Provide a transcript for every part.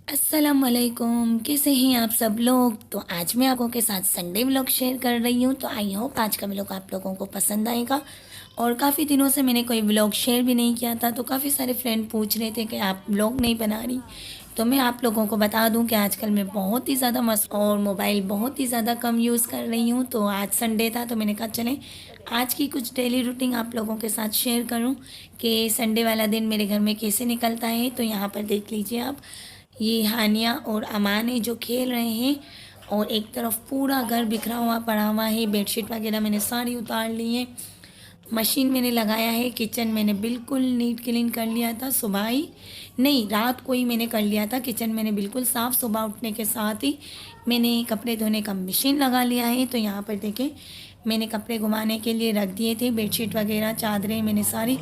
अस्सलामुअलैकुम, कैसे हैं आप सब लोग। तो आज मैं आपको के साथ संडे व्लॉग शेयर कर रही हूँ। तो आई होप आज का व्लॉग आप लोगों को पसंद आएगा। और काफ़ी दिनों से मैंने कोई व्लॉग शेयर भी नहीं किया था, तो काफ़ी सारे फ्रेंड पूछ रहे थे कि आप व्लॉग नहीं बना रही। तो मैं आप लोगों को बता दूं कि आजकल मैं बहुत ही ज़्यादा मस्त और मोबाइल बहुत ही ज़्यादा कम यूज़ कर रही हूँ। तो आज संडे था तो मैंने कहा चलें आज की कुछ डेली रूटीन आप लोगों के साथ शेयर करूँ कि संडे वाला दिन मेरे घर में कैसे निकलता है। तो यहाँ पर देख लीजिए आप, ये हानिया और अमान है जो खेल रहे हैं। और एक तरफ पूरा घर बिखरा हुआ पड़ा हुआ है, बेडशीट वगैरह मैंने सारी उतार ली है, मशीन मैंने लगाया है, किचन मैंने बिल्कुल नीट क्लीन कर लिया था सुबह ही, नहीं रात को ही मैंने कर लिया था। किचन मैंने बिल्कुल साफ़, सुबह उठने के साथ ही मैंने कपड़े धोने का मशीन लगा लिया है। तो यहाँ पर देखें मैंने कपड़े घुमाने के लिए रख दिए थे, बेडशीट वगैरह चादरें मैंने सारी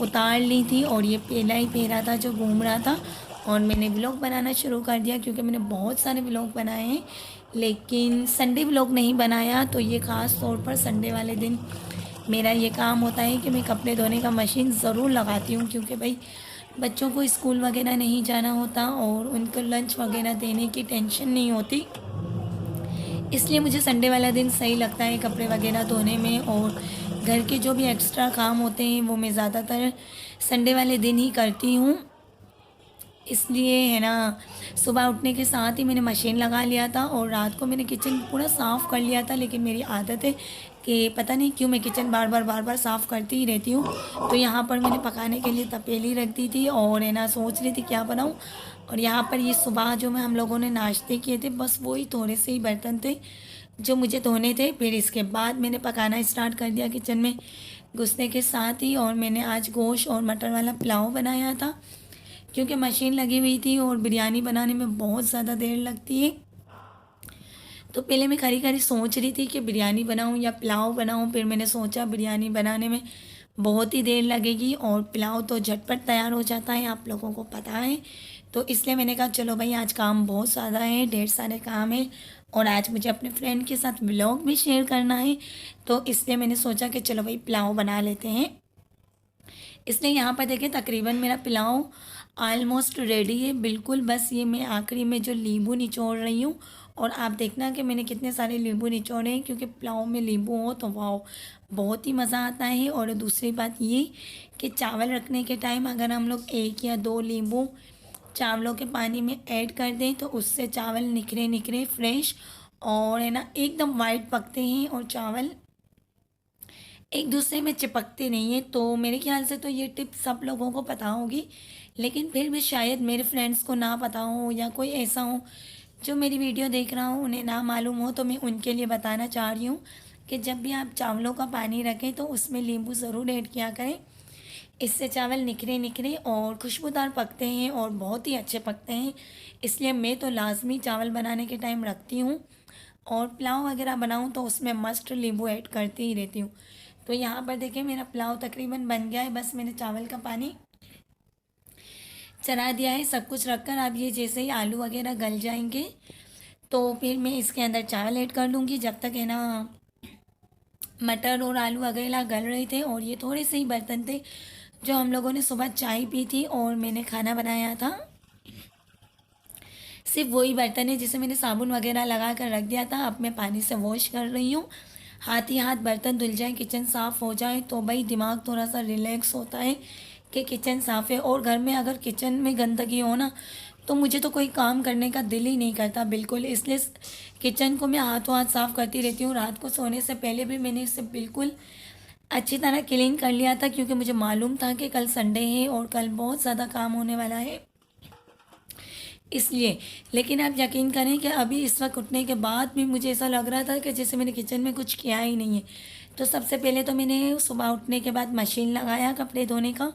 उतार ली थी। और ये पहला ही पहरा था जो घूम रहा था। और मैंने व्लॉग बनाना शुरू कर दिया क्योंकि मैंने बहुत सारे व्लॉग बनाए हैं, लेकिन संडे व्लॉग नहीं बनाया। तो ये ख़ास तौर पर संडे वाले दिन मेरा ये काम होता है कि मैं कपड़े धोने का मशीन ज़रूर लगाती हूँ, क्योंकि भाई बच्चों को स्कूल वगैरह नहीं जाना होता और उनको लंच वगैरह देने की टेंशन नहीं होती। इसलिए मुझे संडे वाला दिन सही लगता है कपड़े वगैरह धोने में। और घर के जो भी एक्स्ट्रा काम होते हैं वो मैं ज़्यादातर संडे वाले दिन ही करती हूँ। इसलिए है ना, सुबह उठने के साथ ही मैंने मशीन लगा लिया था और रात को मैंने किचन पूरा साफ़ कर लिया था। लेकिन मेरी आदत है कि पता नहीं क्यों मैं किचन बार बार साफ़ करती ही रहती हूँ। तो यहाँ पर मैंने पकाने के लिए तपेली रख दी थी और है ना सोच रही थी क्या बनाऊँ। और यहाँ पर ये सुबह जो मैं हम लोगों ने नाश्ते किए थे, बस वही थोड़े से ही बर्तन थे जो मुझे धोने थे। फिर इसके बाद मैंने पकाना स्टार्ट कर दिया किचन में घुसने के साथ ही। और मैंने आज गोश्त और मटर वाला पुलाव बनाया था, क्योंकि मशीन लगी हुई थी और बिरयानी बनाने में बहुत ज़्यादा देर लगती है। तो पहले मैं खरी खरी सोच रही थी कि बिरयानी बनाऊं या पुलाव बनाऊं, फिर मैंने सोचा बिरयानी बनाने में बहुत ही देर लगेगी और पुलाव तो झटपट तैयार हो जाता है, आप लोगों को पता है। तो इसलिए मैंने कहा चलो भाई आज काम बहुत ज़्यादा है, ढेर सारे काम है और आज मुझे अपने फ्रेंड के साथ व्लॉग भी शेयर करना है। तो इसलिए मैंने सोचा कि चलो भाई पुलाव बना लेते हैं। इसलिए यहाँ पर देखिए तकरीबन मेरा पुलाव ऑलमोस्ट रेडी है बिल्कुल। बस ये मैं आखिरी में जो नींबू निचोड़ रही हूँ। और आप देखना कि मैंने कितने सारे नींबू निचोड़े हैं, क्योंकि पुलाव में नींबू हो तो वाह बहुत ही मज़ा आता है। और दूसरी बात ये कि चावल रखने के टाइम अगर हम लोग एक या दो नींबू चावलों के पानी में ऐड कर दें तो उससे चावल निखरे निखरे फ्रेश और है ना एकदम वाइट पकते हैं और चावल एक दूसरे में चिपकते नहीं है। तो मेरे ख्याल से तो ये टिप सब लोगों को पता होगी, लेकिन फिर भी शायद मेरे फ्रेंड्स को ना पता हो या कोई ऐसा हो जो मेरी वीडियो देख रहा हो उन्हें ना मालूम हो। तो मैं उनके लिए बताना चाह रही हूँ कि जब भी आप चावलों का पानी रखें तो उसमें नींबू ज़रूर ऐड किया करें। इससे चावल निखरे निखरे और खुशबूदार पकते हैं और बहुत ही अच्छे पकते हैं। इसलिए मैं तो लाजमी चावल बनाने के टाइम रखती हूँ और पुलाव वगैरह बनाऊँ तो उसमें मस्ट नींबू ऐड करती ही रहती हूँ। तो यहाँ पर देखिए मेरा पुलाव तकरीबन बन गया है, बस मैंने चावल का पानी चढ़ा दिया है। सब कुछ रखकर अब ये जैसे ही आलू वगैरह गल जाएंगे तो फिर मैं इसके अंदर चावल ऐड कर लूँगी। जब तक है ना मटर और आलू वगैरह गल रहे थे और ये थोड़े से ही बर्तन थे जो हम लोगों ने सुबह चाय पी थी और मैंने खाना बनाया था, सिर्फ वही बर्तन है जिसे मैंने साबुन वगैरह लगा कर रख दिया था। अब मैं पानी से वॉश कर रही हूँ, हाथ ही हाथ बर्तन धुल जाए, किचन साफ़ हो जाए तो भाई दिमाग थोड़ा सा रिलैक्स होता है कि किचन साफ़ है। और घर में अगर किचन में गंदगी हो ना तो मुझे तो कोई काम करने का दिल ही नहीं करता बिल्कुल। इसलिए किचन को मैं हाथों हाथ साफ़ करती रहती हूँ। रात को सोने से पहले भी मैंने इसे बिल्कुल अच्छी तरह क्लीन कर लिया था, क्योंकि मुझे मालूम था कि कल संडे है और कल बहुत ज़्यादा काम होने वाला है इसलिए। लेकिन आप यकीन करें कि अभी इस वक्त उठने के बाद भी मुझे ऐसा लग रहा था कि जैसे मैंने किचन में कुछ किया ही नहीं है। तो सबसे पहले तो मैंने सुबह उठने के बाद मशीन लगाया कपड़े धोने का।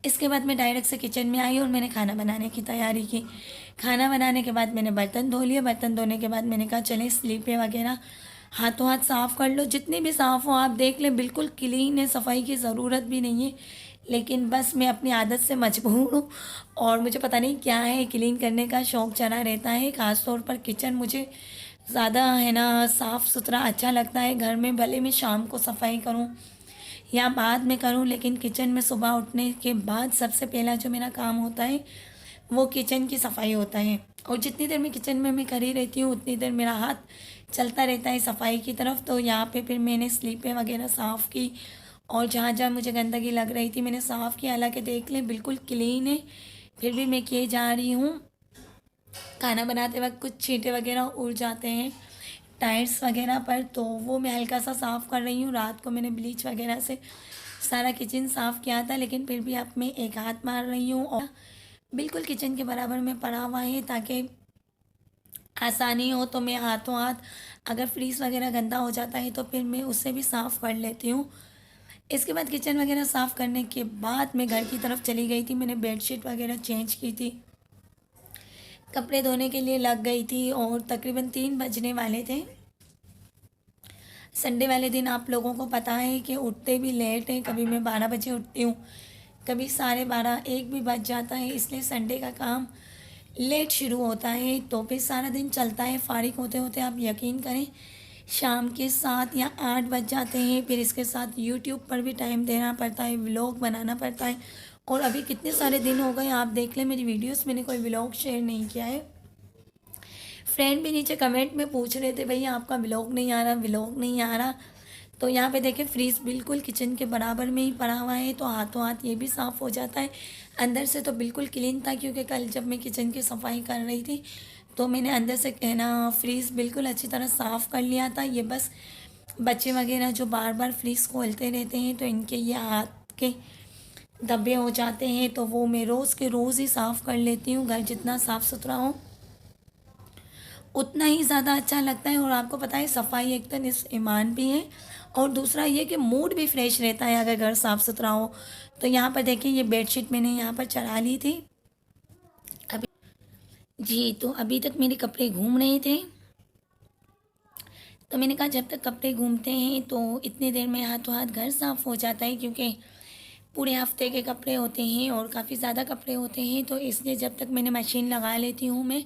इसके बाद मैं डायरेक्ट से किचन में आई और मैंने खाना बनाने की तैयारी की। खाना बनाने के बाद मैंने बर्तन धो लिए। बर्तन धोने के बाद मैंने कहा चलें स्लीपें वगैरह हाथों हाथ साफ़ कर लो, जितनी भी साफ़ हो आप देख लें बिल्कुल क्लीन है, सफाई की ज़रूरत भी नहीं है। लेकिन बस मैं अपनी आदत से मजबूर हूँ और मुझे पता नहीं क्या है क्लीन करने का शौक़ चढ़ा रहता है। ख़ास तौर पर किचन मुझे ज़्यादा है ना साफ़ सुथरा अच्छा लगता है। घर में भले मैं शाम को सफाई करूँ या बाद में करूँ, लेकिन किचन में सुबह उठने के बाद सबसे पहला जो मेरा काम होता है वो किचन की सफाई होता है। और जितनी देर मैं किचन में मैं खड़ी रहती हूँ उतनी देर मेरा हाथ चलता रहता है सफाई की तरफ। तो यहाँ पे फिर मैंने स्लीपें वगैरह साफ़ की और जहाँ जहाँ मुझे गंदगी लग रही थी मैंने साफ़ किया। हालांकि देख लें बिल्कुल क्लीन है, फिर भी मैं किए जा रही हूँ। खाना बनाते वक्त कुछ छींटे वगैरह उड़ जाते हैं टाइल्स वगैरह पर, तो वो मैं हल्का सा साफ़ कर रही हूँ। रात को मैंने ब्लीच वगैरह से सारा किचन साफ़ किया था, लेकिन फिर भी अब मैं एक हाथ मार रही हूँ और बिल्कुल किचन के बराबर में पड़ा हुआ है ताकि आसानी हो। तो मैं हाथों हाथ अगर फ्रीज़ वगैरह गंदा हो जाता है तो फिर मैं उससे भी साफ़ कर लेती हूँ। इसके बाद किचन वगैरह साफ़ करने के बाद मैं घर की तरफ चली गई थी। मैंने बेडशीट वगैरह चेंज की थी, कपड़े धोने के लिए लग गई थी और तकरीबन 3 बजने वाले थे। संडे वाले दिन आप लोगों को पता है कि उठते भी लेट हैं, कभी मैं 12 बजे उठती हूँ, कभी 12:30 1 भी बज जाता है, इसलिए संडे का काम लेट शुरू होता है। तो फिर सारा दिन चलता है, फारिग होते होते आप यकीन करें शाम के 7 या 8 बज जाते हैं। फिर इसके साथ यूट्यूब पर भी टाइम देना पड़ता है, व्लॉग बनाना पड़ता है। और अभी कितने सारे दिन हो गए आप देख लें मेरी वीडियोस मैंने कोई व्लॉग शेयर नहीं किया है। फ्रेंड भी नीचे कमेंट में पूछ रहे थे भैया आपका व्लॉग नहीं आ रहा, व्लॉग नहीं आ रहा। तो यहाँ पे देखें फ्रीज बिल्कुल किचन के बराबर में ही पड़ा हुआ है, तो हाथों हाथ ये भी साफ़ हो जाता है। अंदर से तो बिल्कुल क्लीन था क्योंकि कल जब मैं किचन की सफाई कर रही थी तो मैंने अंदर से कहना फ्रीज बिल्कुल अच्छी तरह साफ़ कर लिया था। ये बस बच्चे वगैरह जो बार बार फ्रीज खोलते रहते हैं तो इनके ये हाथ के धब्बे हो जाते हैं, तो वो मैं रोज़ के रोज़ ही साफ़ कर लेती हूँ। घर जितना साफ़ सुथरा हो उतना ही ज़्यादा अच्छा लगता है। और आपको पता है सफाई एक तो निस्फ ईमान भी है और दूसरा ये कि मूड भी फ्रेश रहता है अगर घर साफ़ सुथरा हो। तो यहाँ पर देखिए ये बेडशीट मैंने यहाँ पर चढ़ा ली थी अभी। जी, तो अभी तक मेरे कपड़े घूम रहे थे, तो मैंने कहा जब तक कपड़े घूमते हैं तो इतनी देर में हाथों हाथ घर साफ़ हो जाता है, क्योंकि पूरे हफ्ते के कपड़े होते हैं और काफ़ी ज़्यादा कपड़े होते हैं। तो इसलिए जब तक मैंने मशीन लगा लेती हूँ, मैं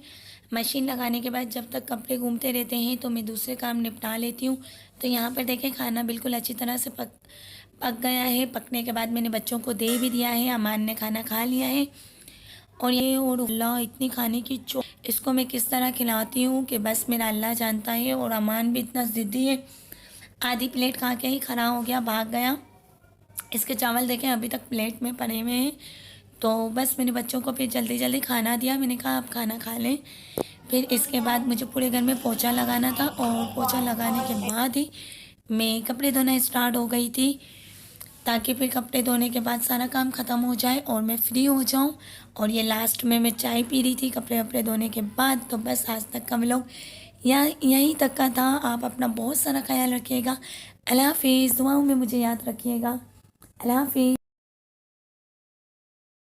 मशीन लगाने के बाद जब तक कपड़े घूमते रहते हैं तो मैं दूसरे काम निपटा लेती हूँ। तो यहाँ पर देखें खाना बिल्कुल अच्छी तरह से पक पक गया है। पकने के बाद मैंने बच्चों को दे भी दिया है, अमान ने खाना खा लिया है। और ये और अल्लाह इतनी खाने की इसको मैं किस तरह खिलाती हूँ कि बस मेरा अल्लाह जानता है। और अमान भी इतना ज़िद्दी है, आधी प्लेट खा के ही खड़ा हो गया, भाग गया। इसके चावल देखें अभी तक प्लेट में पड़े हुए हैं। तो बस मैंने बच्चों को फिर जल्दी जल्दी खाना दिया, मैंने कहा आप खाना खा लें। फिर इसके बाद मुझे पूरे घर में पोछा लगाना था और पोछा लगाने के बाद ही मैं कपड़े धोना स्टार्ट हो गई थी, ताकि फिर कपड़े धोने के बाद सारा काम ख़त्म हो जाए और मैं फ्री हो जाऊं। और ये लास्ट में मैं चाय पी रही थी कपड़े वपड़े धोने के बाद। तो बस आज तक का व्लॉग यहीं तक का था। आप अपना बहुत सारा ख्याल रखिएगा। अल्लाह हाफिज़, दुआओं में मुझे याद रखिएगा। अल्लाह हाफिज़।